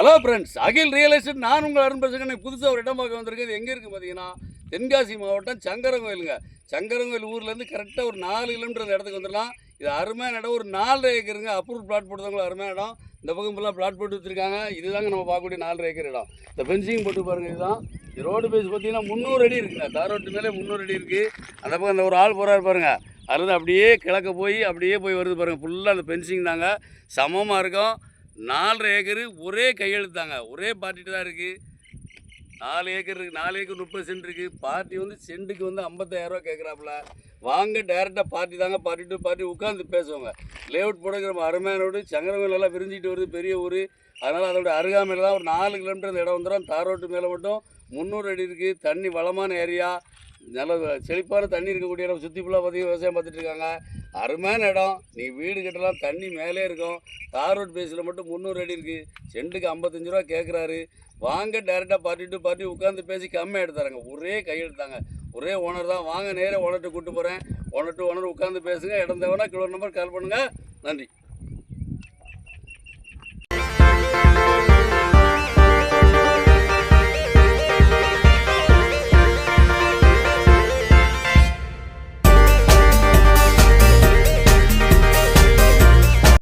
Hello friends, அகில் real estate. நான் உங்கள் அருண் பேசுகிறேன். புதுசாக ஒரு இடம் பார்க்க வந்திருக்கு. இது எங்கே இருக்குது பார்த்தீங்கன்னா, தென்காசி மாவட்டம் சங்கரங்கோயிலுங்க. சங்கரங்கோயில் ஊர்லேருந்து கரெக்டாக ஒரு 4 கிலோமீட்டர் அந்த இடத்துக்கு வந்துடலாம். இது அருமையான இடம். ஒரு 4 ஏக்கருங்க. அப்ரூவ் பிளாட் போட்டுறவங்களும் அருமையான இடம். இந்த பக்கம் ஃபுல்லாக பிளாட் போட்டு வச்சுருக்காங்க. இதுதாங்க நம்ம பார்க்கக்கூடிய 4 ஏக்கர் இடம். இந்த ஃபென்சிங் போட்டு பாருங்கள். இதுதான் ரோடு பேஸ் பார்த்தீங்கன்னா 300 அடி இருக்குங்க. தாரோட்டு மேலே 300 அடி இருக்குது. அந்த பக்கம் அந்த ஒரு ஆள் போகிறாரு பாருங்கள். அதுலேருந்து அப்படியே கிழக்க போய் அப்படியே போய் வருது பாருங்கள். ஃபுல்லாக அந்த ஃபென்சிங் தாங்க. சமமாக இருக்கும். 4 ஏக்கரு ஒரே கையெழுத்தாங்க. ஒரே பார்ட்டிட்டு தான் இருக்குது. 4 ஏக்கர் இருக்குது. 4 ஏக்கர் 30 சென்ட் இருக்குது. பார்ட்டி வந்து சென்ட்டுக்கு வந்து 55,000 கேட்குறாப்புல. வாங்க, டேரெக்டாக பார்ட்டி தாங்க. பார்ட்டி டு பார்ட்டி உட்காந்து பேசுவாங்க. லேஅவுட் போடுற நம்ம அருமையான ரோடு. சங்கரங்கோயிலெல்லாம் விரிஞ்சிட்டு வருது, பெரிய ஊர். அதனால் அதோட அருகாமையில் தான் ஒரு 4 கிலோமீட்டர் இந்த இடம் வந்துடும். தார் ரோட்டு மேலே மட்டும் 300 அடி இருக்குது. தண்ணி வளமான ஏரியா, நல்ல செழிப்பான தண்ணி இருக்கக்கூடிய இடம். சுற்றி ஃபுல்லாக பார்த்திங்கன்னா விவசாயம் பார்த்துட்டு இருக்காங்க. அருமையான இடம். நீங்கள் வீடு கட்டலாம், தண்ணி மேலே இருக்கும். தார் ரோட் பேஸில் மட்டும் 300 அடி இருக்குது. சென்ட்டுக்கு 55 ரூபா கேட்குறாரு. வாங்க, டேரெக்டாக பார்ட்டி டு பார்ட்டி உட்காந்து பேசி கம்மியாக எடுத்தாங்க. ஒரே கையெழுத்தாங்க. ஒரே ஓனர் தான். வாங்க, நேராக ஓனர்கிட்ட கூப்பிட்டு போகிறேன். ஓனர் டு ஓனர் உட்காந்து பேசுங்க. இடம் தேவைன்னா கிலோ நம்பர் கால் பண்ணுங்கள். நன்றி.